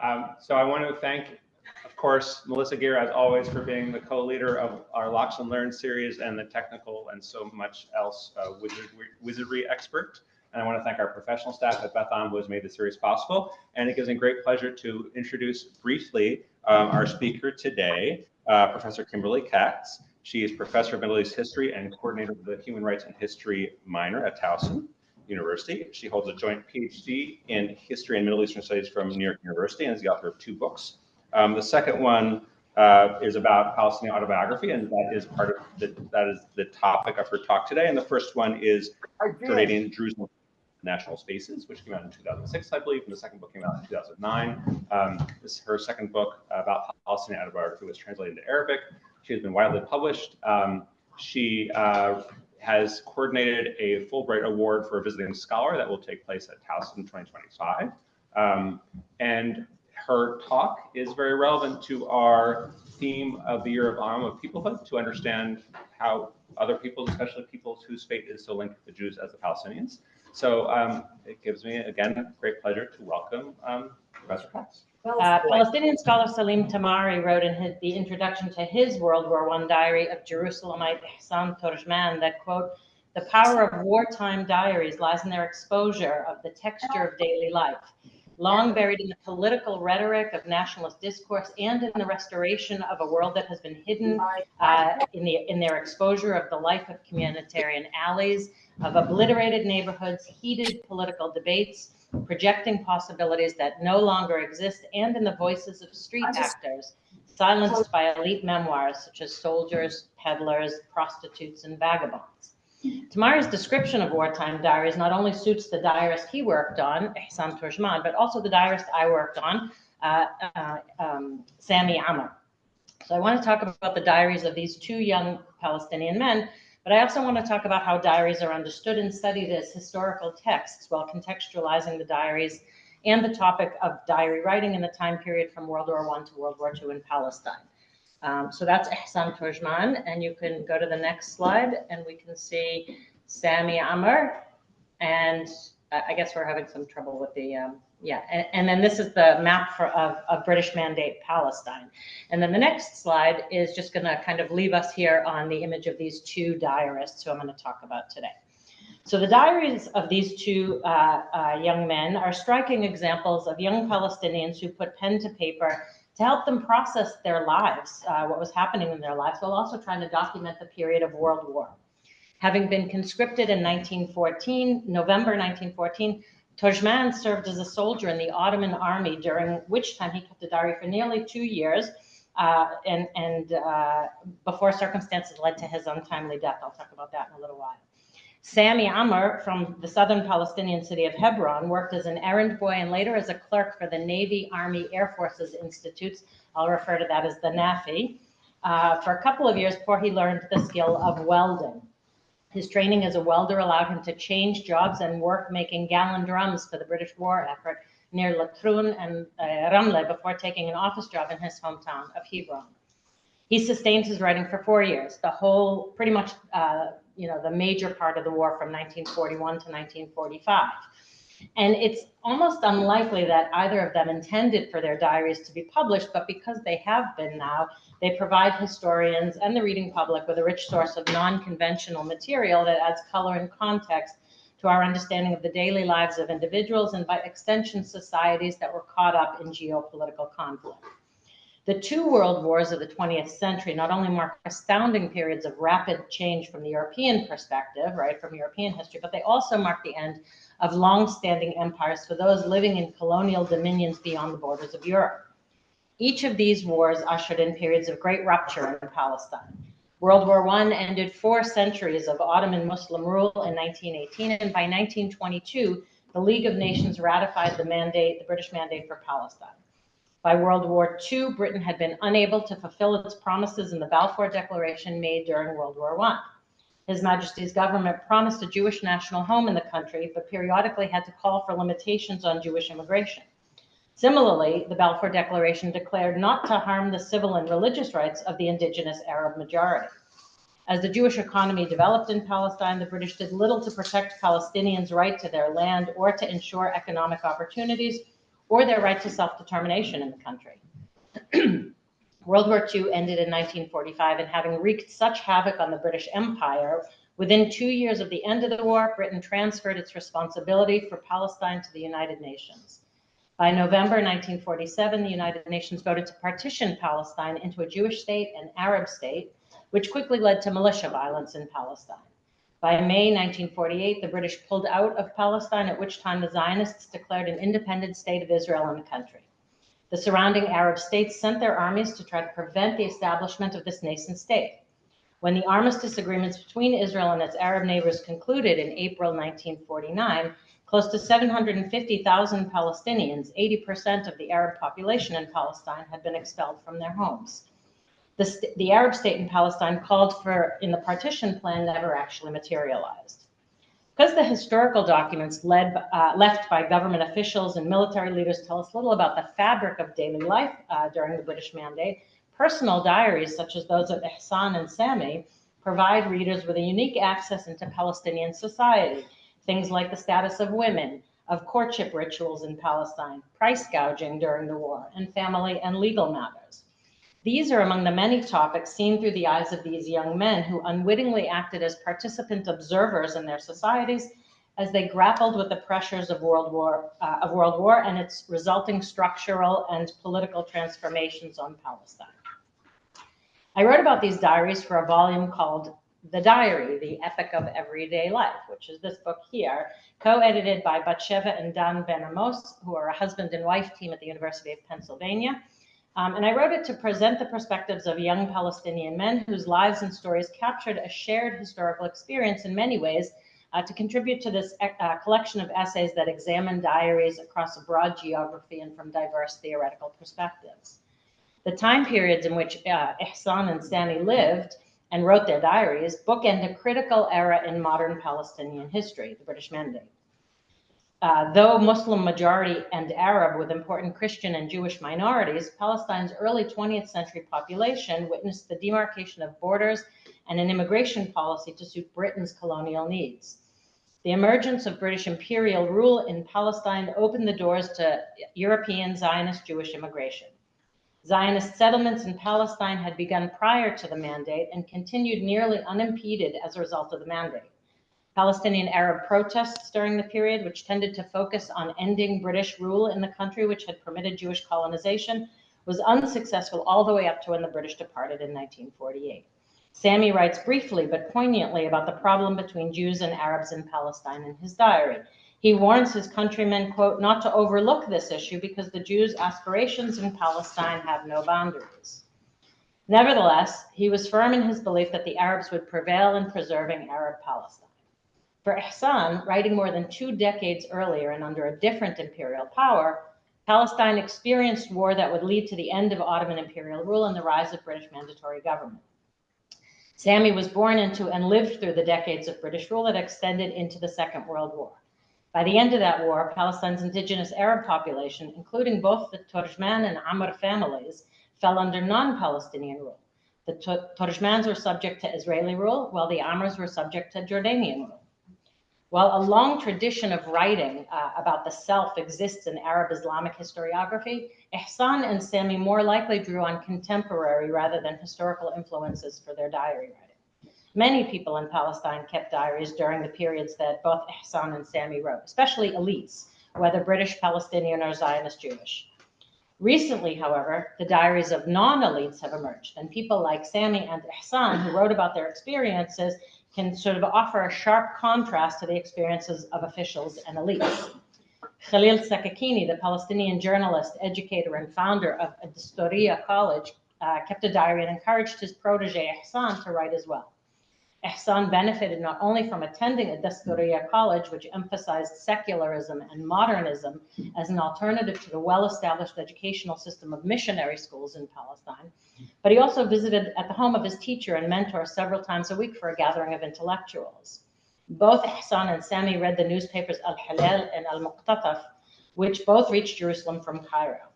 So I want to thank, of course, Melissa Gear, as always, for being the co-leader of our Locks and Learn series and the technical and so much else wizardry expert. And I want to thank our professional staff at Bethon who has made the series possible. And it gives me great pleasure to introduce briefly our speaker today, Professor Kimberly Katz. She is Professor of Middle East History and coordinator of the Human Rights and History minor at Towson University. She holds a joint PhD in History and Middle Eastern Studies from New York University and is the author of 2 books. The second one is about Palestinian autobiography, and that is part of the topic of her talk today. And the first one is Jordanian Jerusalem National Spaces, which came out in 2006, I believe, and the second book came out in 2009. Her second book about Palestinian autobiography was translated into Arabic. She has been widely published. She has coordinated a Fulbright Award for a visiting scholar that will take place at Towson in 2025. And her talk is very relevant to our theme of the Year of Peoplehood, to understand how other peoples, especially peoples whose fate is so linked with the Jews as the Palestinians. So it gives me, again, great pleasure to welcome Professor Katz. Palestinian scholar Salim Tamari wrote in the introduction to his World War I diary of Jerusalemite Ihsan Turjman that, quote, "The power of wartime diaries lies in their exposure of the texture of daily life, long buried in the political rhetoric of nationalist discourse and in the restoration of a world that has been hidden in their exposure of the life of communitarian alleys, of obliterated neighborhoods, heated political debates, projecting possibilities that no longer exist, and in the voices of street actors, silenced by elite memoirs such as soldiers, peddlers, prostitutes, and vagabonds." Tamari's description of wartime diaries not only suits the diarist he worked on, Ihsan Turjman, but also the diarist I worked on, Sami. So I want to talk about the diaries of these 2 young Palestinian men, but I also want to talk about how diaries are understood and studied as historical texts while contextualizing the diaries and the topic of diary writing in the time period from World War I to World War II in Palestine. So that's Ihsan Turjman, and you can go to the next slide and we can see Sami Amr, and I guess we're having some trouble with the, and then this is the map of British Mandate Palestine. And then the next slide is just gonna kind of leave us here on the image of these 2 diarists who I'm gonna talk about today. So the diaries of these 2 young men are striking examples of young Palestinians who put pen to paper to help them process their lives, what was happening in their lives, while also trying to document the period of World War. Having been conscripted in November 1914, Turjman served as a soldier in the Ottoman army, during which time he kept a diary for nearly 2 years, before circumstances led to his untimely death. I'll talk about that in a little while. Sami Amr, from the southern Palestinian city of Hebron, worked as an errand boy and later as a clerk for the Navy, Army, Air Forces Institutes. I'll refer to that as the NAFI, for a couple of years before he learned the skill of welding. His training as a welder allowed him to change jobs and work making gallon drums for the British war effort near Latrun and Ramle before taking an office job in his hometown of Hebron. He sustained his writing for 4 years, the whole, pretty much, the major part of the war from 1941 to 1945. And it's almost unlikely that either of them intended for their diaries to be published, but because they have been now, they provide historians and the reading public with a rich source of non-conventional material that adds color and context to our understanding of the daily lives of individuals and, by extension, societies that were caught up in geopolitical conflict. The 2 world wars of the 20th century not only mark astounding periods of rapid change from the European perspective, right, from European history, but they also mark the end of long-standing empires for those living in colonial dominions beyond the borders of Europe. Each of these wars ushered in periods of great rupture in Palestine. World War I ended 4 centuries of Ottoman Muslim rule in 1918, and by 1922, the League of Nations ratified the British mandate for Palestine. By World War II, Britain had been unable to fulfill its promises in the Balfour Declaration made during World War I. His Majesty's government promised a Jewish national home in the country, but periodically had to call for limitations on Jewish immigration. Similarly, the Balfour Declaration declared not to harm the civil and religious rights of the indigenous Arab majority. As the Jewish economy developed in Palestine, the British did little to protect Palestinians' right to their land or to ensure economic opportunities, or their right to self-determination in the country. World War II ended in 1945, and having wreaked such havoc on the British Empire, within 2 years of the end of the war, Britain transferred its responsibility for Palestine to the United Nations. By November 1947, the United Nations voted to partition Palestine into a Jewish state and Arab state, which quickly led to militia violence in Palestine. By May 1948, the British pulled out of Palestine, at which time the Zionists declared an independent state of Israel in the country. The surrounding Arab states sent their armies to try to prevent the establishment of this nascent state. When the armistice agreements between Israel and its Arab neighbors concluded in April 1949, close to 750,000 Palestinians, 80% of the Arab population in Palestine, had been expelled from their homes. The Arab state in Palestine called for in the partition plan never actually materialized. Because the historical documents left by government officials and military leaders tell us little about the fabric of daily life during the British Mandate, personal diaries such as those of Ihsan and Sami provide readers with a unique access into Palestinian society. Things like the status of women, of courtship rituals in Palestine, price gouging during the war, and family and legal matters. These are among the many topics seen through the eyes of these young men who unwittingly acted as participant observers in their societies as they grappled with the pressures of World War and its resulting structural and political transformations on Palestine. I wrote about these diaries for a volume called The Diary, The Epic of Everyday Life, which is this book here, co-edited by Batsheva and Dan Ben Amos, who are a husband and wife team at the University of Pennsylvania. And I wrote it to present the perspectives of young Palestinian men whose lives and stories captured a shared historical experience in many ways to contribute to this collection of essays that examine diaries across a broad geography and from diverse theoretical perspectives. The time periods in which Ihsan and Sami lived and wrote their diaries bookend a critical era in modern Palestinian history, the British Mandate. Though Muslim majority and Arab with important Christian and Jewish minorities, Palestine's early 20th century population witnessed the demarcation of borders and an immigration policy to suit Britain's colonial needs. The emergence of British imperial rule in Palestine opened the doors to European Zionist Jewish immigration. Zionist settlements in Palestine had begun prior to the mandate and continued nearly unimpeded as a result of the mandate. Palestinian Arab protests during the period, which tended to focus on ending British rule in the country, which had permitted Jewish colonization, was unsuccessful all the way up to when the British departed in 1948. Sami writes briefly but poignantly about the problem between Jews and Arabs in Palestine in his diary. He warns his countrymen, quote, not to overlook this issue because the Jews' aspirations in Palestine have no boundaries. Nevertheless, he was firm in his belief that the Arabs would prevail in preserving Arab Palestine. For Ihsan, writing more than 2 decades earlier and under a different imperial power, Palestine experienced war that would lead to the end of Ottoman imperial rule and the rise of British mandatory government. Sami was born into and lived through the decades of British rule that extended into the Second World War. By the end of that war, Palestine's indigenous Arab population, including both the Turjman and Amr families, fell under non-Palestinian rule. The Turjmans were subject to Israeli rule, while the Amrs were subject to Jordanian rule. While a long tradition of writing about the self exists in Arab Islamic historiography, Ihsan and Sami more likely drew on contemporary rather than historical influences for their diary writing. Many people in Palestine kept diaries during the periods that both Ihsan and Sami wrote, especially elites, whether British, Palestinian, or Zionist Jewish. Recently, however, the diaries of non-elites have emerged, and people like Sami and Ihsan, who wrote about their experiences, can sort of offer a sharp contrast to the experiences of officials and elites. Khalil Sakakini, the Palestinian journalist, educator, and founder of Diaries College, kept a diary and encouraged his protege Ihsan to write as well. Ihsan benefited not only from attending a Diaries College, which emphasized secularism and modernism as an alternative to the well-established educational system of missionary schools in Palestine, but he also visited at the home of his teacher and mentor several times a week for a gathering of intellectuals. Both Ihsan and Sami read the newspapers Al-Hilal and Al-Muqtataf, which both reached Jerusalem from Cairo.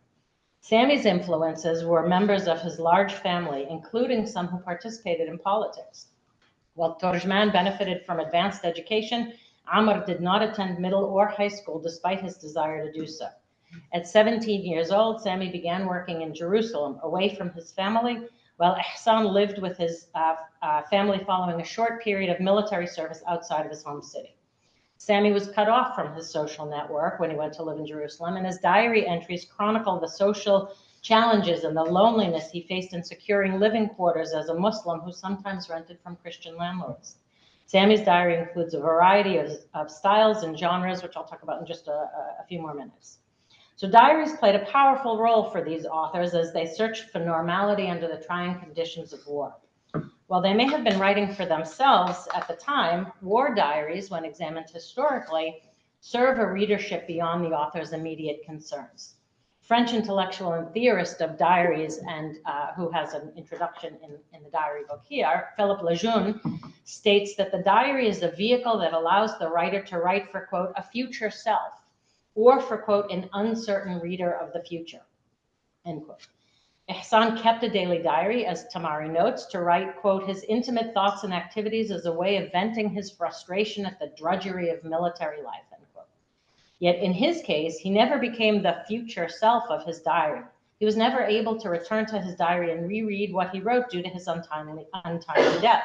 Sami's influences were members of his large family, including some who participated in politics. While Turjman benefited from advanced education, Amr did not attend middle or high school despite his desire to do so. At 17 years old, Sami began working in Jerusalem, away from his family, while Ihsan lived with his family following a short period of military service outside of his home city. Sami was cut off from his social network when he went to live in Jerusalem, and his diary entries chronicle the social challenges and the loneliness he faced in securing living quarters as a Muslim who sometimes rented from Christian landlords. Sami's diary includes a variety of styles and genres, which I'll talk about in just a few more minutes. So diaries played a powerful role for these authors as they searched for normality under the trying conditions of war. While they may have been writing for themselves at the time, war diaries, when examined historically, serve a readership beyond the author's immediate concerns. French intellectual and theorist of diaries, and who has an introduction in the diary book here, Philippe Lejeune, states that the diary is a vehicle that allows the writer to write for, quote, a future self, or for, quote, an uncertain reader of the future, end quote. Ihsan kept a daily diary, as Tamari notes, to write, quote, his intimate thoughts and activities as a way of venting his frustration at the drudgery of military life, end quote. Yet in his case, he never became the future self of his diary. He was never able to return to his diary and reread what he wrote due to his untimely death.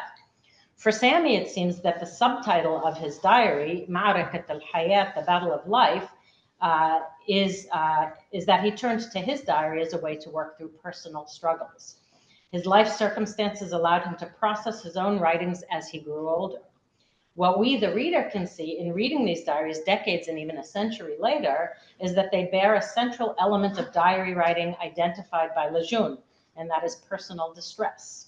For Sami, it seems that the subtitle of his diary, Ma'arakat al-Hayat, the Battle of Life, is that he turned to his diary as a way to work through personal struggles. His life circumstances allowed him to process his own writings as he grew older. What we, the reader, can see in reading these diaries decades and even a century later is that they bear a central element of diary writing identified by Lejeune, and that is personal distress.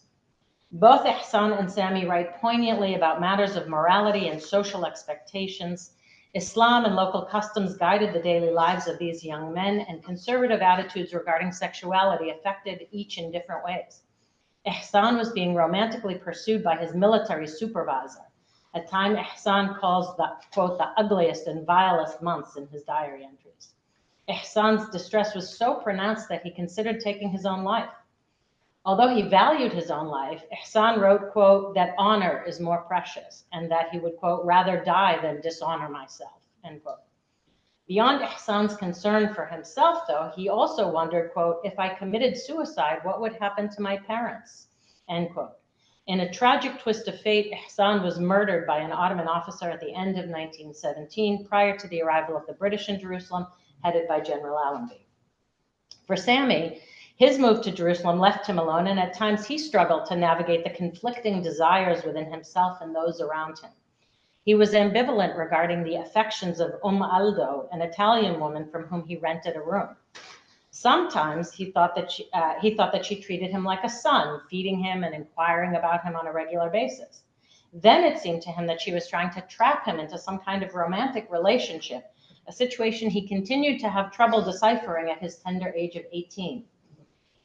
Both Ihsan and Sami write poignantly about matters of morality and social expectations. Islam and local customs guided the daily lives of these young men, and conservative attitudes regarding sexuality affected each in different ways. Ihsan was being romantically pursued by his military supervisor, a time Ihsan calls the, quote, the ugliest and vilest months in his diary entries. Ihsan's distress was so pronounced that he considered taking his own life. Although he valued his own life, Ihsan wrote, quote, that honor is more precious, and that he would, quote, rather die than dishonor myself, end quote. Beyond Ihsan's concern for himself, though, he also wondered, quote, if I committed suicide, what would happen to my parents, end quote. In a tragic twist of fate, Ihsan was murdered by an Ottoman officer at the end of 1917, prior to the arrival of the British in Jerusalem, headed by General Allenby. For Sami, his move to Jerusalem left him alone, and at times he struggled to navigate the conflicting desires within himself and those around him. He was ambivalent regarding the affections of Aldo, an Italian woman from whom he rented a room. Sometimes he thought that she treated him like a son, feeding him and inquiring about him on a regular basis. Then it seemed to him that she was trying to trap him into some kind of romantic relationship, a situation he continued to have trouble deciphering at his tender age of 18.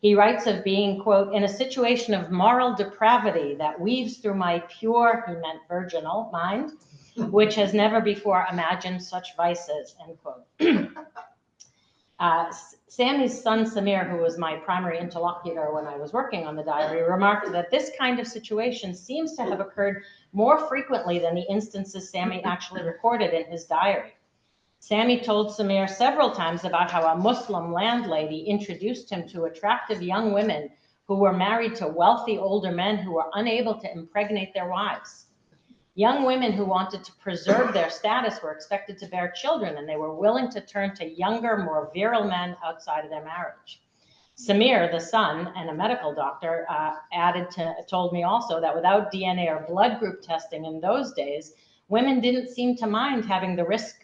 He writes of being, quote, in a situation of moral depravity that weaves through my pure, he meant virginal, mind, which has never before imagined such vices, end quote. Sami's son, Samir, who was my primary interlocutor when I was working on the diary, remarked that this kind of situation seems to have occurred more frequently than the instances Sami actually recorded in his diary. Sami told Samir several times about how a Muslim landlady introduced him to attractive young women who were married to wealthy older men who were unable to impregnate their wives. Young women who wanted to preserve their status were expected to bear children, and they were willing to turn to younger, more virile men outside of their marriage. Samir, the son, and a medical doctor, told me also that without DNA or blood group testing in those days, women didn't seem to mind having the risk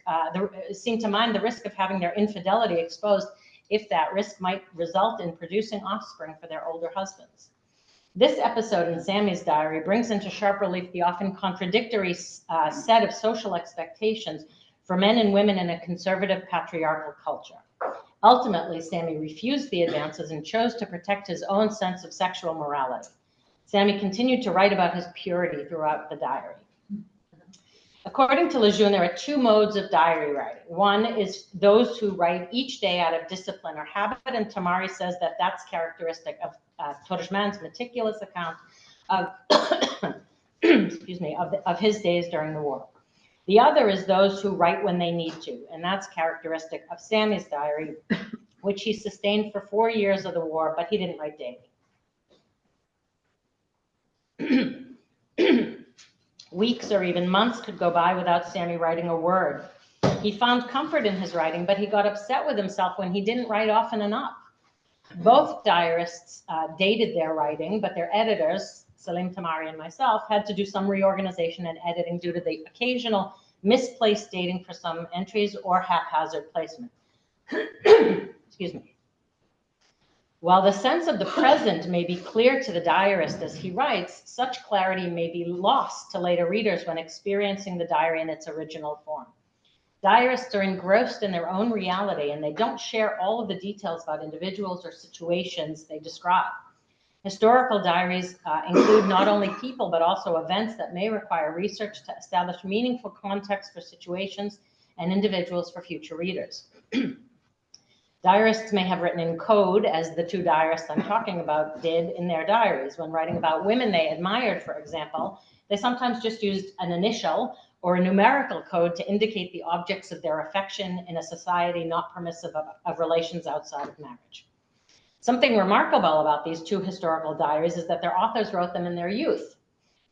of having their infidelity exposed if that risk might result in producing offspring for their older husbands. This episode in Sami's diary brings into sharp relief the often contradictory set of social expectations for men and women in a conservative patriarchal culture. Ultimately, Sami refused the advances and chose to protect his own sense of sexual morality. Sami continued to write about his purity throughout the diary. According to Lejeune, there are two modes of diary writing. One is those who write each day out of discipline or habit, and Tamari says that that's characteristic of Turjman's meticulous account of, excuse me, of his days during the war. The other is those who write when they need to, and that's characteristic of Sami's diary, which he sustained for 4 years of the war, but he didn't write daily. Weeks or even months could go by without Sami writing a word. He found comfort in his writing, but he got upset with himself when he didn't write often enough. Both diarists dated their writing, but their editors, Salim Tamari and myself, had to do some reorganization and editing due to the occasional misplaced dating for some entries or haphazard placement. Excuse me. While the sense of the present may be clear to the diarist as he writes, such clarity may be lost to later readers when experiencing the diary in its original form. Diarists are engrossed in their own reality, and they don't share all of the details about individuals or situations they describe. Historical diaries include not only people, but also events that may require research to establish meaningful context for situations and individuals for future readers. Diarists may have written in code, as the two diarists I'm talking about did in their diaries. When writing about women they admired, for example, they sometimes just used an initial or a numerical code to indicate the objects of their affection in a society not permissive of relations outside of marriage. Something remarkable about these two historical diaries is that their authors wrote them in their youth.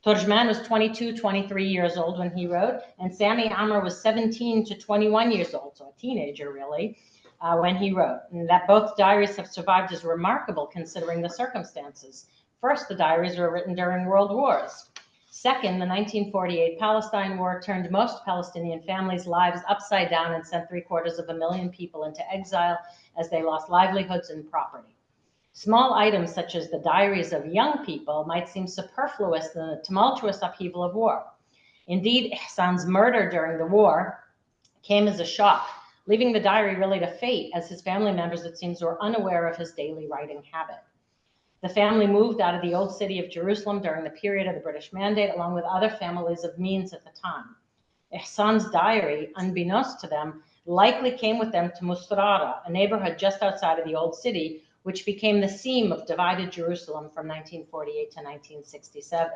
Turjman was 22, 23 years old when he wrote, and Sami Amr was 17 to 21 years old, so a teenager really, when he wrote. And that both diaries have survived is remarkable considering the circumstances. First, the diaries were written during world wars. Second, the 1948 Palestine War turned most Palestinian families' lives upside down and sent 750,000 people into exile as they lost livelihoods and property. Small items such as the diaries of young people might seem superfluous in the tumultuous upheaval of war. Indeed, Ihsan's murder during the war came as a shock, leaving the diary really to fate, as his family members, it seems, were unaware of his daily writing habit. The family moved out of the old city of Jerusalem during the period of the British Mandate, along with other families of means at the time. Ihsan's diary, unbeknownst to them, likely came with them to Mustarada, a neighborhood just outside of the old city, which became the seam of divided Jerusalem from 1948 to 1967.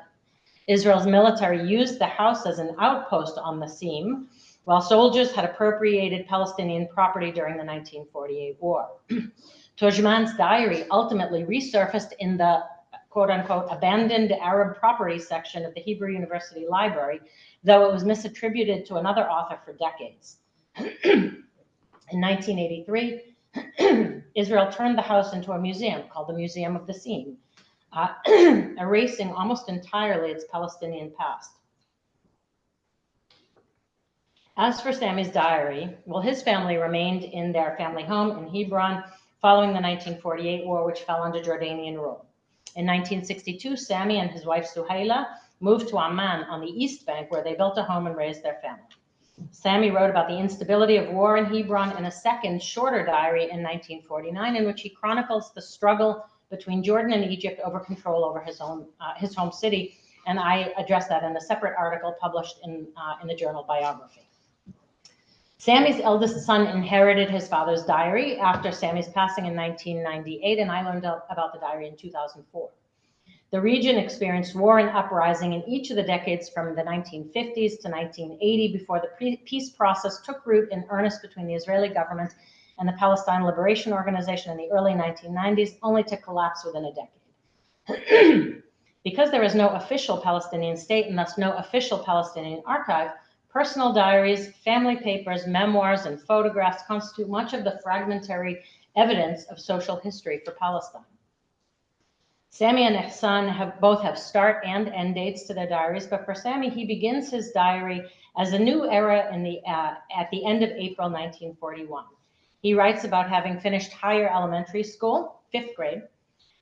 Israel's military used the house as an outpost on the seam, while soldiers had appropriated Palestinian property during the 1948 war. Turjman's diary ultimately resurfaced in the quote-unquote abandoned Arab property section of the Hebrew University Library, though it was misattributed to another author for decades. In 1983, Israel turned the house into a museum called the Museum of the Seam, erasing almost entirely its Palestinian past. As for Sami's diary, well, his family remained in their family home in Hebron following the 1948 war, which fell under Jordanian rule. In 1962, Sami and his wife Suhaila moved to Amman on the East Bank, where they built a home and raised their family. Sami wrote about the instability of war in Hebron in a second, shorter diary in 1949, in which he chronicles the struggle between Jordan and Egypt over control over his home city, and I addressed that in a separate article published in the journal Biography. Sami's eldest son inherited his father's diary after Sami's passing in 1998, and I learned about the diary in 2004. The region experienced war and uprising in each of the decades from the 1950s to 1980 before the peace process took root in earnest between the Israeli government and the Palestine Liberation Organization in the early 1990s, only to collapse within a decade. Because there is no official Palestinian state and thus no official Palestinian archive, personal diaries, family papers, memoirs, and photographs constitute much of the fragmentary evidence of social history for Palestine. Sami and Ihsan both have start and end dates to their diaries, but for Sami, he begins his diary as a new era at the end of April 1941. He writes about having finished higher elementary school, 5th grade,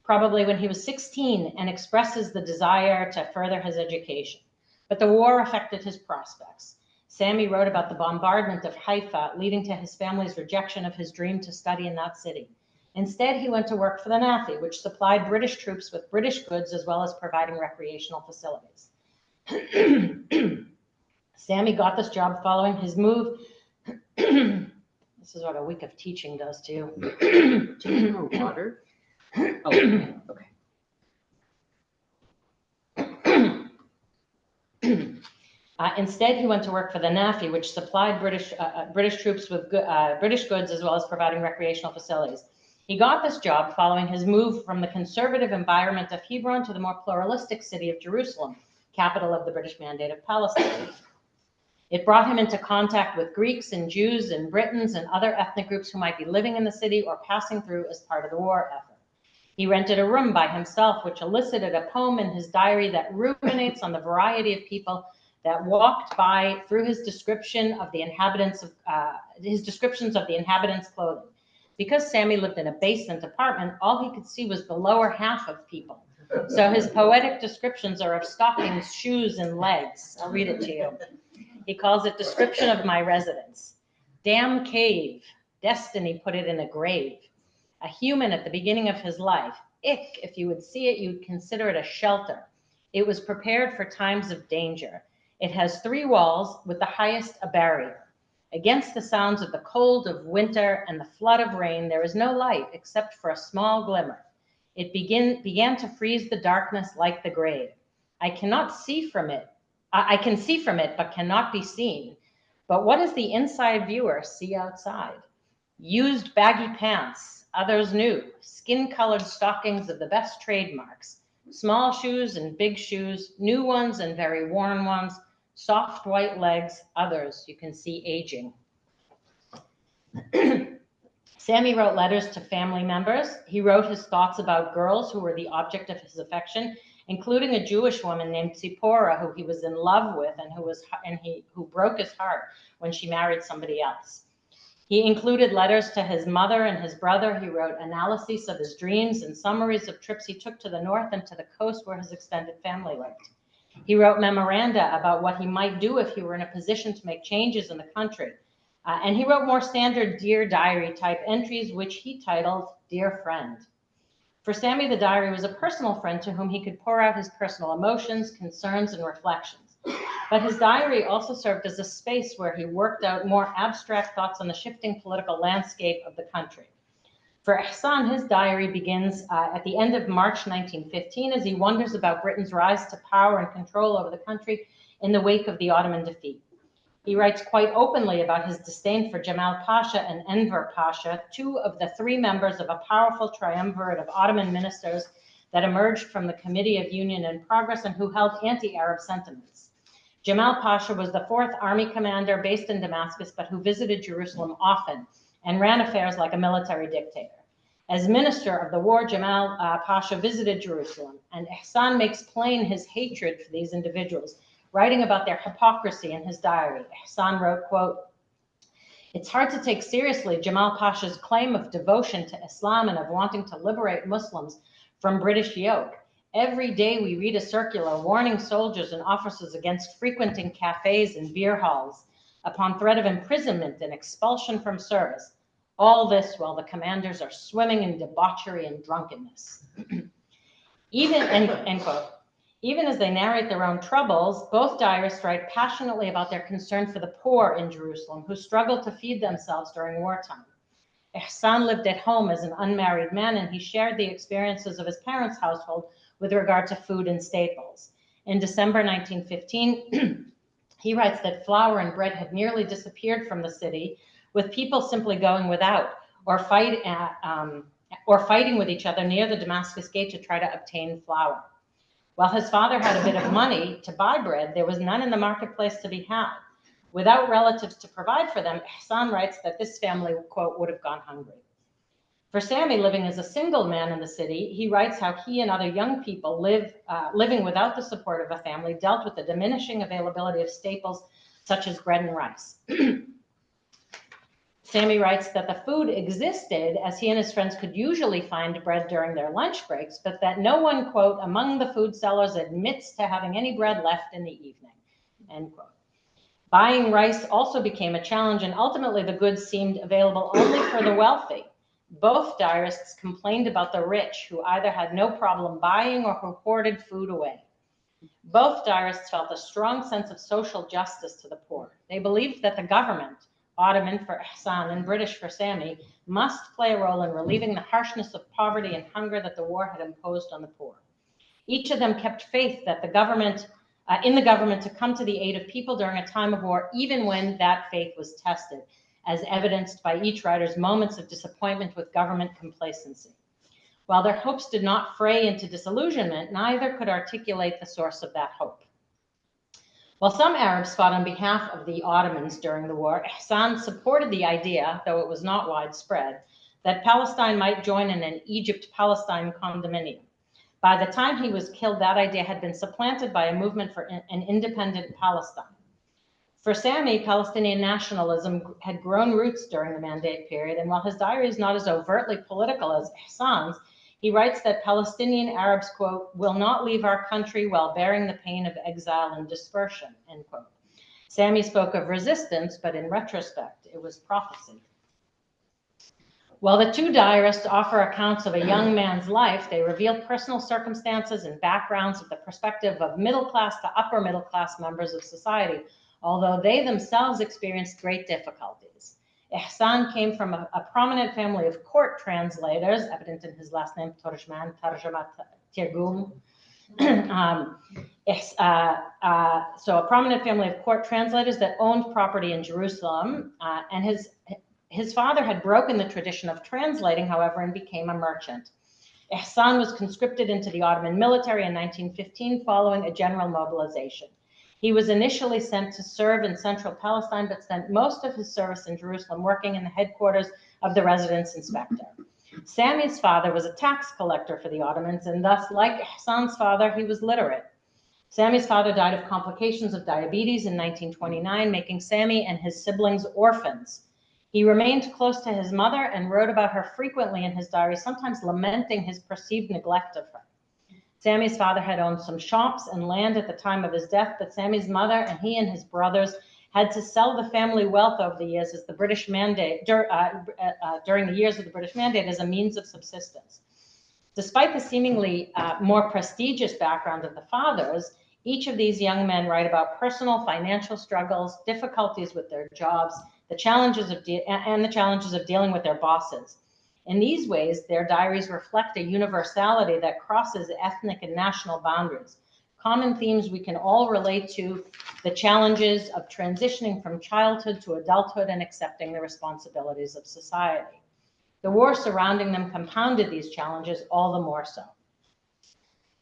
probably when he was 16, and expresses the desire to further his education. But the war affected his prospects. Sami wrote about the bombardment of Haifa, leading to his family's rejection of his dream to study in that city. Instead, he went to work for the Nafi, which supplied British troops with British goods as well as providing recreational facilities. Sami got this job following his move. This is what a week of teaching does to you. Do you know water? Oh, okay. Instead, he went to work for the NAFI, which supplied British troops with British goods as well as providing recreational facilities. He got this job following his move from the conservative environment of Hebron to the more pluralistic city of Jerusalem, capital of the British Mandate of Palestine. It brought him into contact with Greeks and Jews and Britons and other ethnic groups who might be living in the city or passing through as part of the war effort. He rented a room by himself, which elicited a poem in his diary that ruminates on the variety of people that walked by through his descriptions of the inhabitants' clothing. Because Sami lived in a basement apartment, all he could see was the lower half of people. So his poetic descriptions are of stockings, shoes, and legs. I'll read it to you. He calls it Description of My Residence. Damn cave, destiny put it in a grave. A human at the beginning of his life. Ick, if you would see it, you'd consider it a shelter. It was prepared for times of danger. It has 3 walls, with the highest a barrier. Against the sounds of the cold of winter and the flood of rain, there is no light except for a small glimmer. It began to freeze the darkness like the grave. I can see from it, but cannot be seen. But what does the inside viewer see outside? Used baggy pants, others new, skin-colored stockings of the best trademarks, small shoes and big shoes, new ones and very worn ones, soft white legs, others you can see aging. Sami wrote letters to family members. He wrote his thoughts about girls who were the object of his affection, including a Jewish woman named Tzipora, who he was in love with and who broke his heart when she married somebody else. He included letters to his mother and his brother. He wrote analyses of his dreams and summaries of trips he took to the north and to the coast where his extended family lived. He wrote memoranda about what he might do if he were in a position to make changes in the country. And he wrote more standard Dear Diary type entries, which he titled Dear Friend. For Sami, the diary was a personal friend to whom he could pour out his personal emotions, concerns, and reflections. But his diary also served as a space where he worked out more abstract thoughts on the shifting political landscape of the country. For Ihsan, his diary begins at the end of March 1915 as he wonders about Britain's rise to power and control over the country in the wake of the Ottoman defeat. He writes quite openly about his disdain for Jamal Pasha and Enver Pasha, 2 of the 3 members of a powerful triumvirate of Ottoman ministers that emerged from the Committee of Union and Progress and who held anti-Arab sentiments. Jamal Pasha was the 4th Army commander based in Damascus, but who visited Jerusalem often and ran affairs like a military dictator. As minister of the war, Jamal Pasha visited Jerusalem, and Ihsan makes plain his hatred for these individuals, writing about their hypocrisy in his diary. Ihsan wrote, quote, "It's hard to take seriously Jamal Pasha's claim of devotion to Islam and of wanting to liberate Muslims from British yoke. Every day we read a circular warning soldiers and officers against frequenting cafes and beer halls upon threat of imprisonment and expulsion from service. All this while the commanders are swimming in debauchery and drunkenness." End quote. Even as they narrate their own troubles, both diarists write passionately about their concern for the poor in Jerusalem who struggle to feed themselves during wartime. Ihsan lived at home as an unmarried man, and he shared the experiences of his parents' household with regard to food and staples. In December 1915, he writes that flour and bread had nearly disappeared from the city, with people simply going without or fighting with each other near the Damascus gate to try to obtain flour. While his father had a bit of money to buy bread, there was none in the marketplace to be had. Without relatives to provide for them, Ihsan writes that this family, quote, would have gone hungry. For Sami, living as a single man in the city, he writes how he and other young people living without the support of a family dealt with the diminishing availability of staples such as bread and rice. Sami writes that the food existed as he and his friends could usually find bread during their lunch breaks, but that no one, quote, among the food sellers admits to having any bread left in the evening, end quote. Buying rice also became a challenge, and ultimately the goods seemed available only for the wealthy. Both diarists complained about the rich, who either had no problem buying or who hoarded food away. Both diarists felt a strong sense of social justice to the poor. They believed that the government, Ottoman for Ihsan and British for Sami, must play a role in relieving the harshness of poverty and hunger that the war had imposed on the poor. Each of them kept faith that the government in the government to come to the aid of people during a time of war, even when that faith was tested, as evidenced by each writer's moments of disappointment with government complacency. While their hopes did not fray into disillusionment, neither could articulate the source of that hope. While some Arabs fought on behalf of the Ottomans during the war, Ihsan supported the idea, though it was not widespread, that Palestine might join in an Egypt-Palestine condominium. By the time he was killed, that idea had been supplanted by a movement for an independent Palestine. For Sami, Palestinian nationalism had grown roots during the Mandate period, and while his diary is not as overtly political as Ihsan's, he writes that Palestinian Arabs, quote, will not leave our country while bearing the pain of exile and dispersion, end quote. Sami spoke of resistance, but in retrospect, it was prophecy. While the two diarists offer accounts of a young man's life, they reveal personal circumstances and backgrounds of the perspective of middle-class to upper-middle-class members of society, although they themselves experienced great difficulties. Ihsan came from a prominent family of court translators, evident in his last name, Turjman, Turjman. So a prominent family of court translators that owned property in Jerusalem, and his father had broken the tradition of translating, however, and became a merchant. Ihsan was conscripted into the Ottoman military in 1915 following a general mobilization. He was initially sent to serve in central Palestine, but spent most of his service in Jerusalem working in the headquarters of the residence inspector. Sami's father was a tax collector for the Ottomans, and thus, like Ihsan's father, he was literate. Sami's father died of complications of diabetes in 1929, making Sami and his siblings orphans. He remained close to his mother and wrote about her frequently in his diary, sometimes lamenting his perceived neglect of her. Sami's father had owned some shops and land at the time of his death, but Sami's mother and he and his brothers had to sell the family wealth over the years as the British Mandate, during the years of the British Mandate, as a means of subsistence. Despite the seemingly more prestigious background of the fathers, each of these young men write about personal financial struggles, difficulties with their jobs, the challenges of dealing with their bosses. In these ways, their diaries reflect a universality that crosses ethnic and national boundaries. Common themes we can all relate to: the challenges of transitioning from childhood to adulthood and accepting the responsibilities of society. The war surrounding them compounded these challenges all the more so.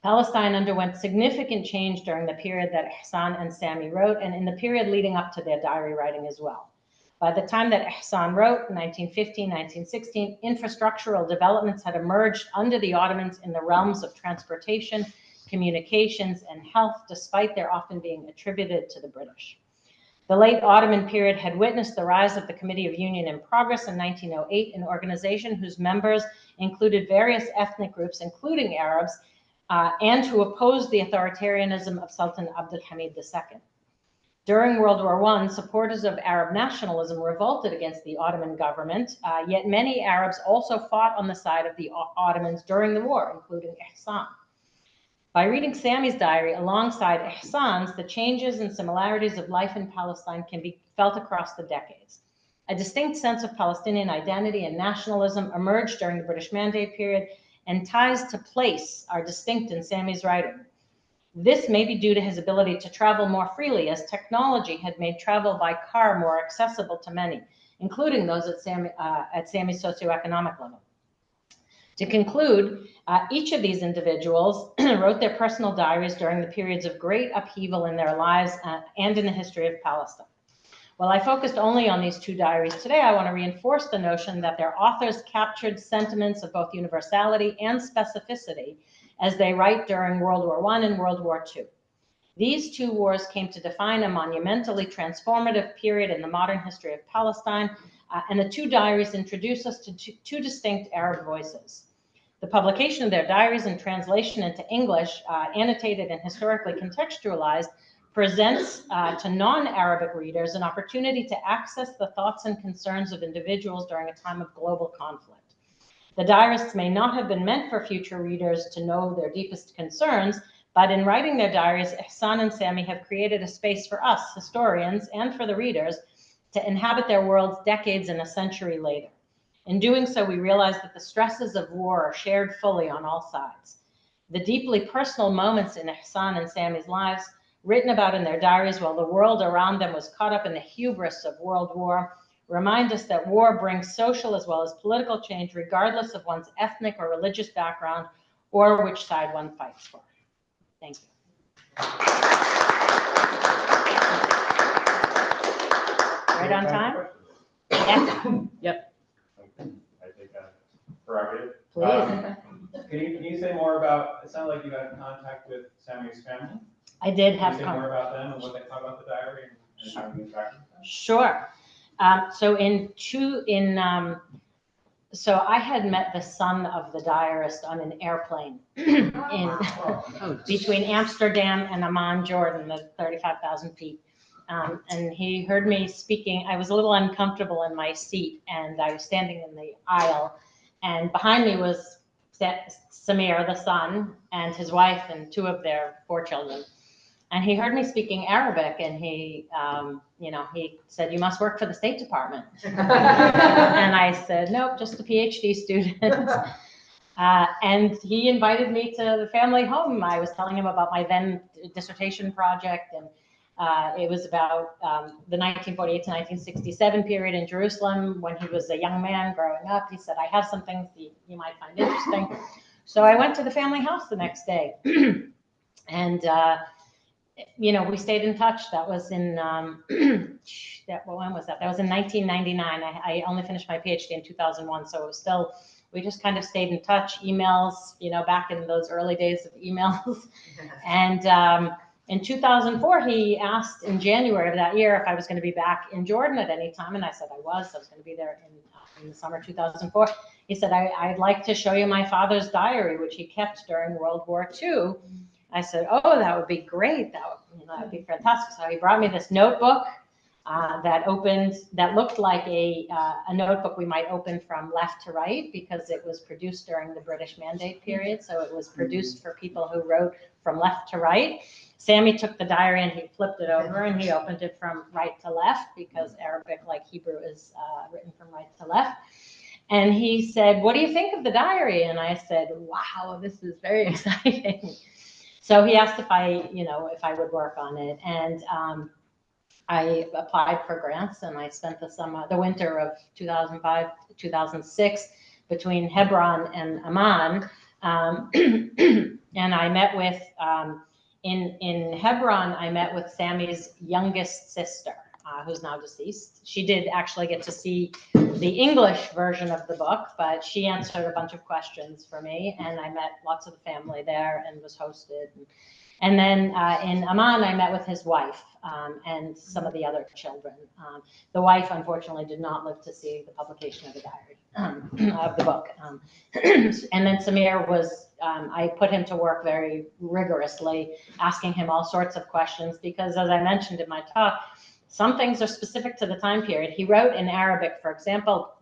Palestine underwent significant change during the period that Ihsan and Sami wrote, and in the period leading up to their diary writing as well. By the time that Ihsan wrote, 1915, 1916, infrastructural developments had emerged under the Ottomans in the realms of transportation, communications, and health, despite their often being attributed to the British. The late Ottoman period had witnessed the rise of the Committee of Union and Progress in 1908, an organization whose members included various ethnic groups, including Arabs, and who opposed the authoritarianism of Sultan Abdul Hamid II. During World War I, supporters of Arab nationalism revolted against the Ottoman government, yet many Arabs also fought on the side of the Ottomans during the war, including Ihsan. By reading Sami's diary alongside Ihsan's, the changes and similarities of life in Palestine can be felt across the decades. A distinct sense of Palestinian identity and nationalism emerged during the British Mandate period, and ties to place are distinct in Sami's writing. This may be due to his ability to travel more freely, as technology had made travel by car more accessible to many, including those at Sami's socioeconomic level. To conclude, each of these individuals wrote their personal diaries during the periods of great upheaval in their lives and in the history of Palestine. While I focused only on these two diaries today, I want to reinforce the notion that their authors captured sentiments of both universality and specificity as they write during World War I and World War II. These two wars came to define a monumentally transformative period in the modern history of Palestine, and the two diaries introduce us to two distinct Arab voices. The publication of their diaries in translation into English, annotated and historically contextualized, presents to non-Arabic readers an opportunity to access the thoughts and concerns of individuals during a time of global conflict. The diarists may not have been meant for future readers to know their deepest concerns, but in writing their diaries, Ihsan and Sami have created a space for us, historians, and for the readers to inhabit their worlds decades and a century later. In doing so, we realize that the stresses of war are shared fully on all sides. The deeply personal moments in Ihsan and Sami's lives written about in their diaries while the world around them was caught up in the hubris of World War, remind us that war brings social as well as political change, regardless of one's ethnic or religious background or which side one fights for. Thank you. Right on time? Yes. Yep. Okay, I take a prerogative. Please. Can you say more about, it sounded like you had contact with Sami's family? I did Can have you say more about them and what they thought about the diary and how you interacted with them? Sure. So I had met the son of the diarist on an airplane between Amsterdam and Amman, Jordan, the 35,000 feet. And he heard me speaking. I was a little uncomfortable in my seat, and I was standing in the aisle, and behind me was Samir, the son, and his wife, and 2 of their 4 children. And he heard me speaking Arabic, and he said, "You must work for the State Department." And I said, "Nope, just a PhD student." And he invited me to the family home. I was telling him about my then dissertation project, and it was about the 1948 to 1967 period in Jerusalem when he was a young man growing up. He said, "I have some things you might find interesting." So I went to the family house the next day. And we stayed in touch. That was in when was that? That was in 1999. I only finished my PhD in 2001, so it was still, we just kind of stayed in touch, emails, back in those early days of emails. And in 2004, he asked in January of that year if I was going to be back in Jordan at any time, and I said I was going to be there in the summer 2004. He said, I'd like to show you my father's diary, which he kept during World War II. I said, "Oh, that would be great. That would be fantastic." So he brought me this notebook that looked like a notebook we might open from left to right, because it was produced during the British Mandate period. So it was produced for people who wrote from left to right. Sami took the diary and he flipped it over and he opened it from right to left, because Arabic, like Hebrew, is written from right to left. And he said, "What do you think of the diary?" And I said, "Wow, this is very exciting." So he asked if I would work on it, and I applied for grants, and I spent the winter of 2005 to 2006 between Hebron and Amman, and I met with in Hebron. I met with Sami's youngest sister, who's now deceased. She did actually get to see the English version of the book, but she answered a bunch of questions for me, and I met lots of the family there and was hosted. And then in Amman, I met with his wife and some of the other children. The wife, unfortunately, did not live to see the publication of the diary, of the book. And then Samir I put him to work very rigorously, asking him all sorts of questions, because as I mentioned in my talk, some things are specific to the time period. He wrote in Arabic, for example,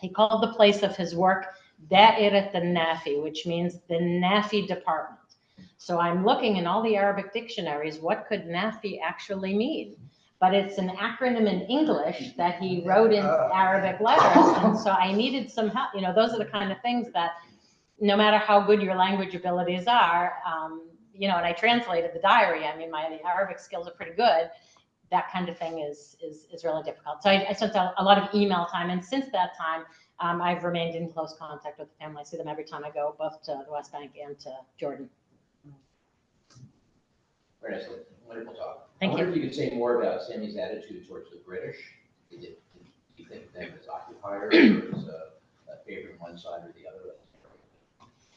he called the place of his work Da'irat al-Nafi, which means the Nafi department. So I'm looking in all the Arabic dictionaries, what could Nafi actually mean? But it's an acronym in English that he wrote in Arabic letters. And so I needed some help. Those are the kind of things that no matter how good your language abilities are, and I translated the diary. I mean, my Arabic skills are pretty good. That kind of thing is really difficult. So I spent a lot of email time. And since that time, I've remained in close contact with the family. I see them every time I go, both to the West Bank and to Jordan. Very nice, wonderful talk. Thank you. I wonder if you could say more about Sami's attitude towards the British. Did you think of them as occupiers, or as favoring one side or the other?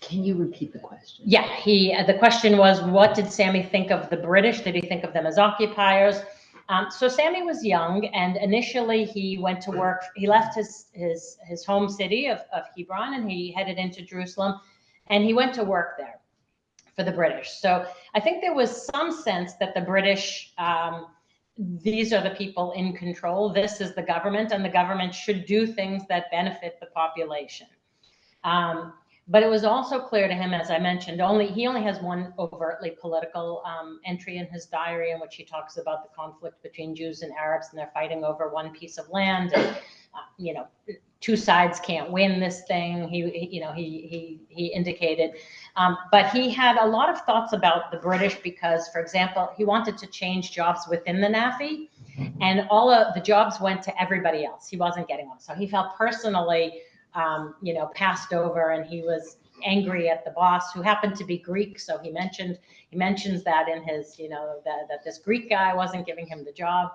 Can you repeat the question? Yeah, the question was, what did Sami think of the British? Did he think of them as occupiers? So Sami was young, and initially he went to work. He left his home city of Hebron, and he headed into Jerusalem, and he went to work there for the British. So I think there was some sense that the British, these are the people in control. This is the government, and the government should do things that benefit the population. But it was also clear to him, as I mentioned, he only has one overtly political entry in his diary in which he talks about the conflict between Jews and Arabs, and they're fighting over one piece of land, and two sides can't win this thing. He indicated, but he had a lot of thoughts about the British because, for example, he wanted to change jobs within the NAFI, and all of the jobs went to everybody else. He wasn't getting one, so he felt personally passed over, and he was angry at the boss, who happened to be Greek. So he mentions that in his, that this Greek guy wasn't giving him the job.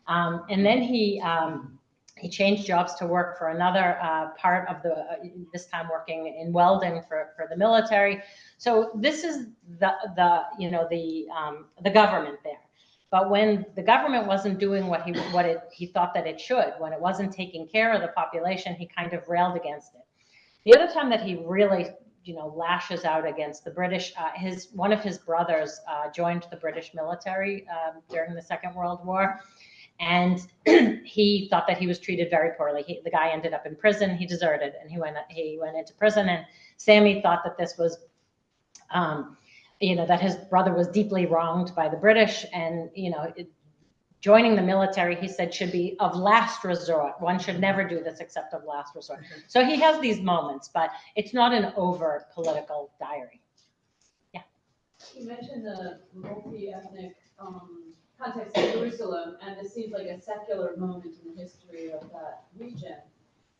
And then he changed jobs to work for another part of this time working in welding for the military. So this is the government there. But when the government wasn't doing what he thought that it should, when it wasn't taking care of the population, he kind of railed against it. The other time that he really, lashes out against the British, one of his brothers joined the British military during the Second World War, and he thought that he was treated very poorly. The guy ended up in prison. He deserted, and he went into prison. And Sami thought that this was. That his brother was deeply wronged by the British, and joining the military, he said, should be of last resort. One should never do this except of last resort. So he has these moments, but it's not an overt political diary. Yeah. You mentioned the multi-ethnic context of Jerusalem, and this seems like a secular moment in the history of that region.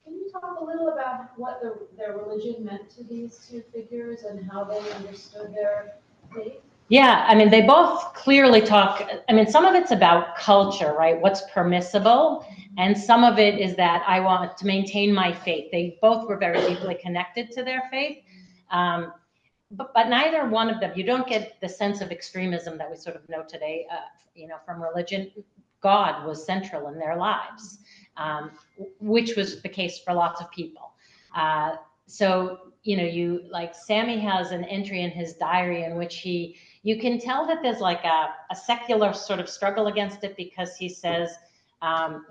Can you talk a little about what their religion meant to these two figures and how they understood their faith? Yeah, they both clearly talk. Some of it's about culture, right? What's permissible, and some of it is that I want to maintain my faith. They both were very deeply connected to their faith, but neither one of them. You don't get the sense of extremism that we sort of know today, from religion. God was central in their lives, which was the case for lots of people. So Sami has an entry in his diary in which you can tell that there's like a secular sort of struggle against it, because he says,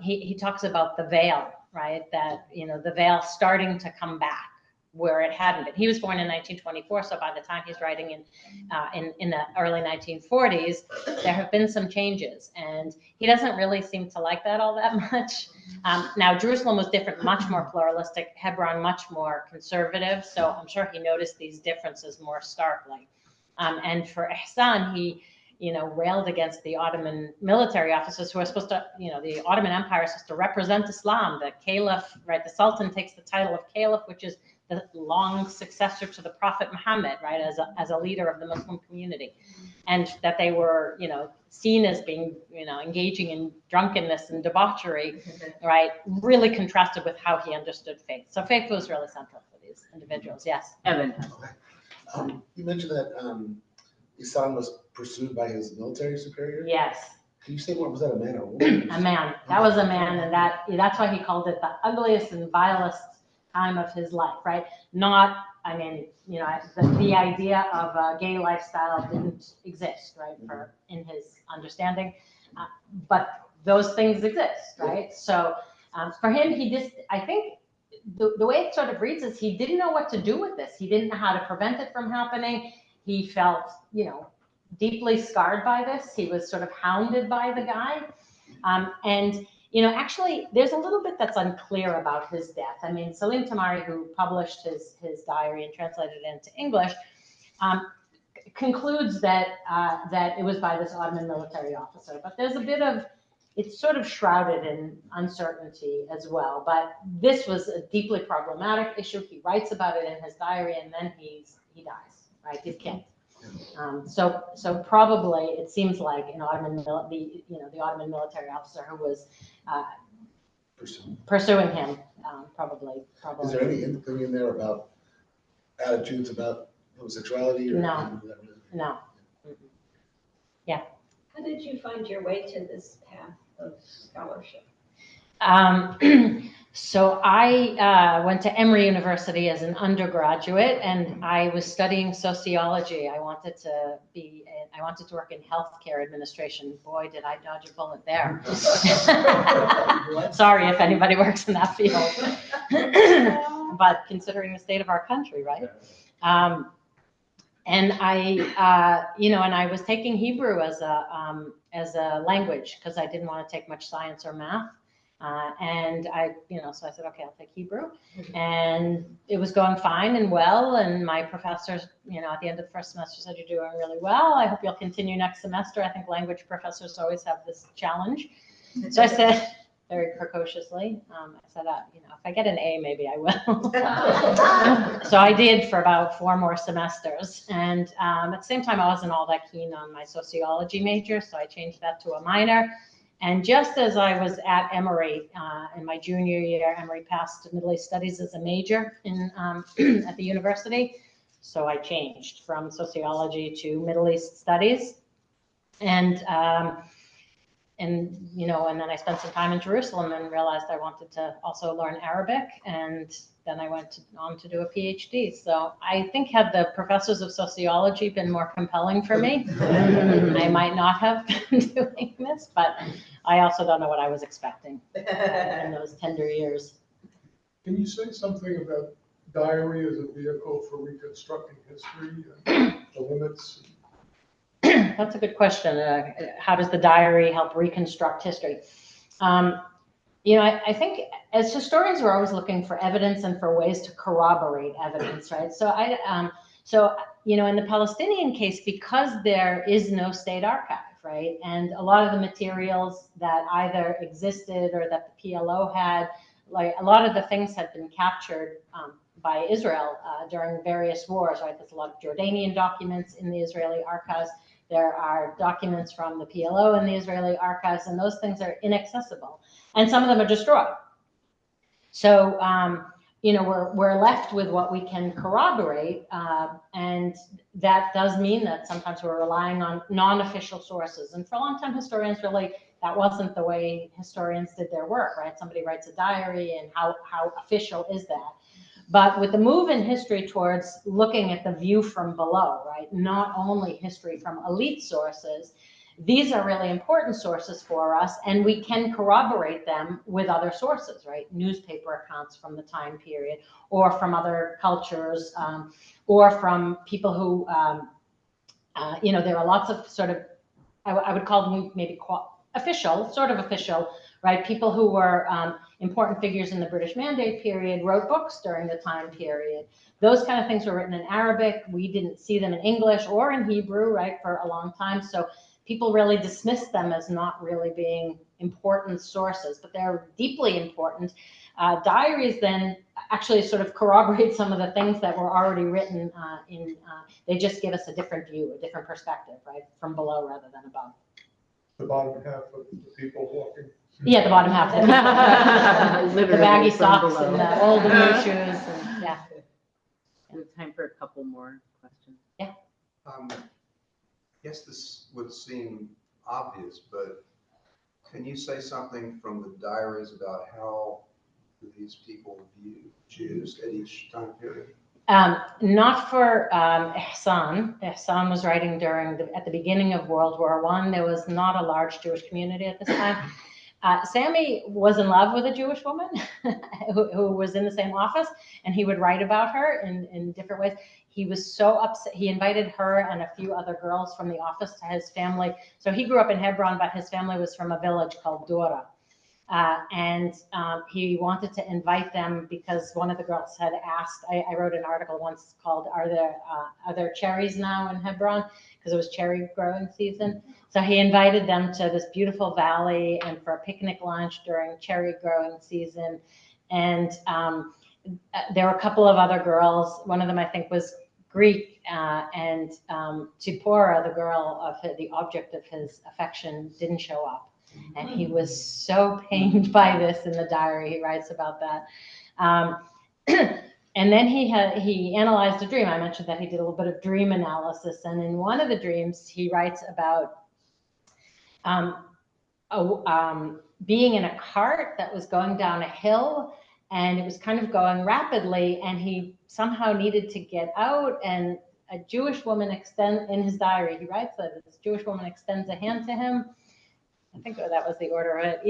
he talks about the veil, right? That, the veil starting to come back where it hadn't been. He was born in 1924, so by the time he's writing in the early 1940s, there have been some changes, and he doesn't really seem to like that all that much. Now, Jerusalem was different, much more pluralistic, Hebron much more conservative, so I'm sure he noticed these differences more starkly. And for Ihsan, he railed against the Ottoman military officers who are supposed to, the Ottoman Empire is supposed to represent Islam. The caliph, right, the Sultan takes the title of caliph, which is the long successor to the Prophet Muhammad, right, as a leader of the Muslim community. And that they were, seen as being, engaging in drunkenness and debauchery, right, really contrasted with how he understood faith. So faith was really central for these individuals, yes. Evan. You mentioned that Ihsan was pursued by his military superior. Yes. Can you say more? Was that a man or a woman? A man. That was a man, and that's why he called it the ugliest and vilest time of his life, right? Not, the idea of a gay lifestyle didn't exist, right, in his understanding, but those things exist, right? So for him, I think the way it sort of reads is he didn't know what to do with this. He didn't know how to prevent it from happening. He felt, deeply scarred by this. He was sort of hounded by the guy. And actually, there's a little bit that's unclear about his death. Salim Tamari, who published his diary and translated it into English, concludes that it was by this Ottoman military officer. But there's a bit of, it's sort of shrouded in uncertainty as well. But this was a deeply problematic issue. He writes about it in his diary, and then he dies, right? He's killed. So probably it seems like the Ottoman military officer who was pursuing him probably. Is there anything in there about attitudes about homosexuality? Or No. No. Yeah. How did you find your way to this path of scholarship? So I went to Emory University as an undergraduate, and I was studying sociology. I wanted to work in healthcare administration. Boy, did I dodge a bullet there. Sorry if anybody works in that field. but considering the state of our country, right? And and I was taking Hebrew as a language because I didn't want to take much science or math. And so I said, okay, I'll take Hebrew. And it was going fine and well. And my professors, at the end of the first semester said, you're doing really well. I hope you'll continue next semester. I think language professors always have this challenge. So I said, very precociously, I said, if I get an A, maybe I will. So I did for about 4 more semesters. And at the same time, I wasn't all that keen on my sociology major. So I changed that to a minor. And just as I was at Emory in my junior year, Emory passed Middle East Studies as a major at the university. So I changed from sociology to Middle East Studies. And then I spent some time in Jerusalem and realized I wanted to also learn Arabic. And then I went on to do a PhD. So I think had the professors of sociology been more compelling for me, I might not have been doing this, but I also don't know what I was expecting in those tender years. Can you say something about diary as a vehicle for reconstructing history and the limits? That's a good question. How does the diary help reconstruct history? I think as historians, we're always looking for evidence and for ways to corroborate evidence, right? So in the Palestinian case, because there is no state archive, right? And a lot of the materials that either existed or that the PLO had, like a lot of the things had been captured by Israel during various wars, right? There's a lot of Jordanian documents in the Israeli archives. There are documents from the PLO in the Israeli archives, and those things are inaccessible. And some of them are destroyed. So, we're left with what we can corroborate. And that does mean that sometimes we're relying on non-official sources. And for a long time, historians really, that wasn't the way historians did their work, right? Somebody writes a diary, and how official is that? But with the move in history towards looking at the view from below, right, not only history from elite sources, these are really important sources for us, and we can corroborate them with other sources, right? Newspaper accounts from the time period, or from other cultures, or from people who, there are lots of sort of, I would call them maybe official, right? People who were important figures in the British Mandate period wrote books during the time period. Those kind of things were written in Arabic. We didn't see them in English or in Hebrew, right, for a long time. So people really dismissed them as not really being important sources, but they're deeply important. Diaries then actually sort of corroborate some of the things that were already written they just give us a different view, a different perspective, right, from below rather than above. The bottom half of the people walking. Yeah, the bottom half. The baggy socks and the old and new shoes. And, yeah. We have time for a couple more questions. Guess this would seem obvious, but can you say something from the diaries about how these people view Jews at each time period? Not for Ihsan. Ihsan was writing at the beginning of World War I. There was not a large Jewish community at this time. Sami was in love with a Jewish woman who was in the same office, and he would write about her in different ways. He was so upset. He invited her and a few other girls from the office to his family. So he grew up in Hebron, but his family was from a village called Dora. And he wanted to invite them because one of the girls had asked, I wrote an article once called, are there cherries now in Hebron? Because it was cherry growing season. So he invited them to this beautiful valley and for a picnic lunch during cherry growing season. And there were a couple of other girls. One of them, I think, was Greek, and Tzipora, the girl the object of his affection, didn't show up. And he was so pained by this in the diary. He writes about that. And then he analyzed a dream. I mentioned that he did a little bit of dream analysis. And in one of the dreams, he writes about being in a cart that was going down a hill, and it was kind of going rapidly, and he somehow needed to get out, and a Jewish woman in his diary, he writes that this Jewish woman extends a hand to him. I think that was the order of it.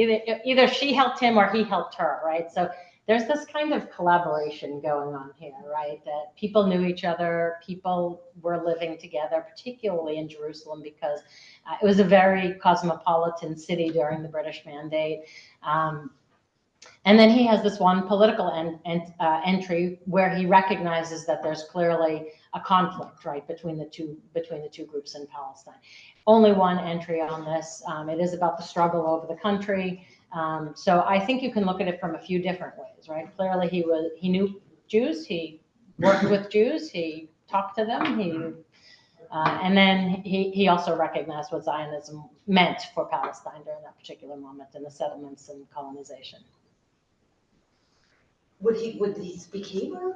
Either she helped him or he helped her, right? So there's this kind of collaboration going on here, right? That people knew each other, people were living together, particularly in Jerusalem, because it was a very cosmopolitan city during the British Mandate. And then he has this one political entry where he recognizes that there's clearly a conflict, right, between the two groups in Palestine. Only one entry on this. It is about the struggle over the country. So I think you can look at it from a few different ways, right? Clearly he knew Jews, he worked with Jews, he talked to them, and then he also recognized what Zionism meant for Palestine during that particular moment in the settlements and colonization. Would he speak Hebrew?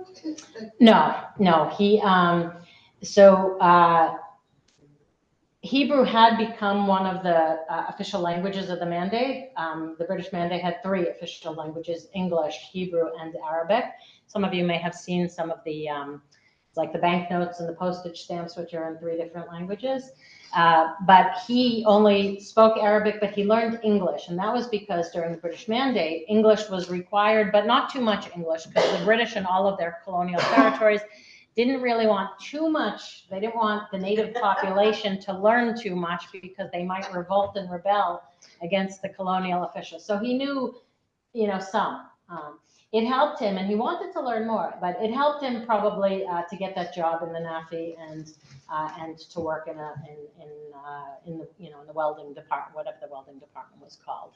No. Hebrew had become one of the official languages of the Mandate. The British Mandate had 3 official languages: English, Hebrew, and Arabic. Some of you may have seen some of the, like the banknotes and the postage stamps, which are in 3 different languages. But he only spoke Arabic, but he learned English. And that was because during the British Mandate, English was required, but not too much English, because the British and all of their colonial territories didn't really want too much. They didn't want the native population to learn too much because they might revolt and rebel against the colonial officials. So he knew, some. It helped him, and he wanted to learn more, but it helped him probably to get that job in the NAFI and to work in the welding department, whatever the welding department was called.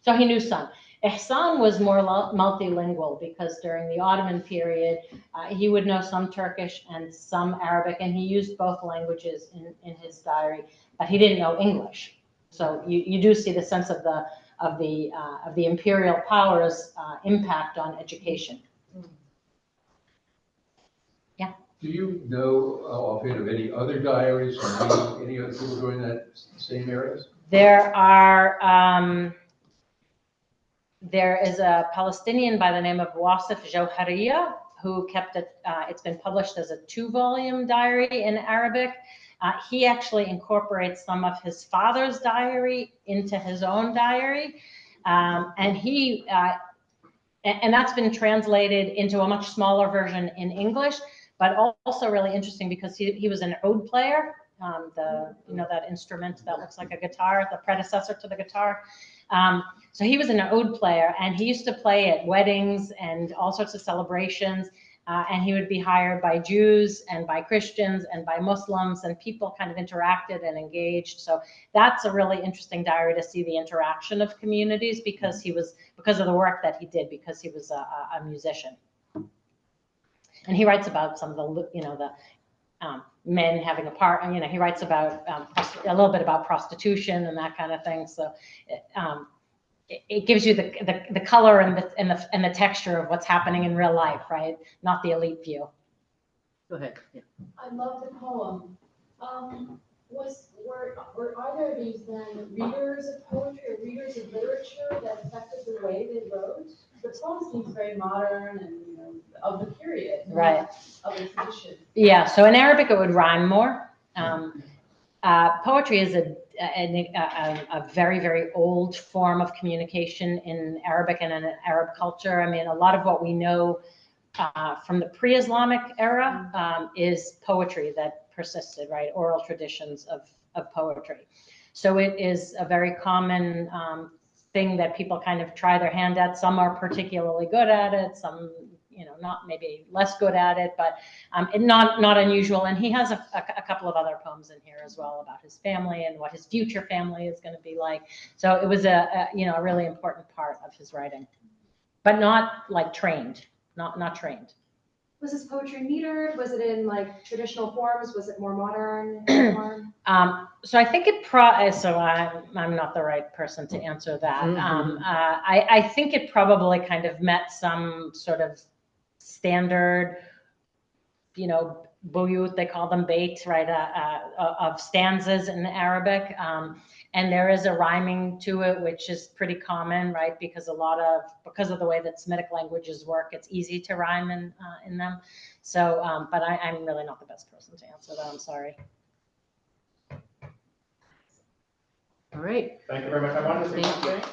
So he knew some. Ihsan was more multilingual because during the Ottoman period, he would know some Turkish and some Arabic, and he used both languages in his diary, but he didn't know English. So you do see the sense of the imperial powers' impact on education. Yeah. Do you know offhand of any other diaries from any other people during that same areas? There is a Palestinian by the name of Wasif Jawhariya who kept it. It's been published as a 2-volume diary in Arabic. He actually incorporates some of his father's diary into his own diary, and that's been translated into a much smaller version in English, but also really interesting because he was an oud player, that instrument that looks like a guitar, the predecessor to the guitar. So he was an oud player, and he used to play at weddings and all sorts of celebrations. And he would be hired by Jews and by Christians and by Muslims, and people kind of interacted and engaged. So that's a really interesting diary to see the interaction of communities because of the work that he did, because he was a musician. And he writes about some of the men having a part. He writes about a little bit about prostitution and that kind of thing. So. It gives you the color and the texture of what's happening in real life, right? Not the elite view. Go ahead. Yeah. I love the poem. Were either of these then readers of poetry or readers of literature that affected the way they wrote? The poem seems very modern and of the period, right? Of the tradition. Yeah. So in Arabic it would rhyme more. Poetry is a very, very old form of communication in Arabic and in Arab culture. I mean, a lot of what we know from the pre-Islamic era is poetry that persisted, right? Oral traditions of poetry. So it is a very common thing that people kind of try their hand at. Some are particularly good at it, some not maybe less good at it, but not unusual. And he has a couple of other poems in here as well about his family and what his future family is going to be like. So it was a really important part of his writing, but not like trained, not trained. Was his poetry metered? Was it in like traditional forms? Was it more modern? So I think so I'm not the right person to answer that. Mm-hmm. I think it probably kind of met some sort of standard, buyut, they call them bait, right, of stanzas in Arabic. And there is a rhyming to it, which is pretty common, right? Because because of the way that Semitic languages work, it's easy to rhyme in them. So, but I'm really not the best person to answer that. I'm sorry. All right. Thank you very much. I wanted to say Thank you. something.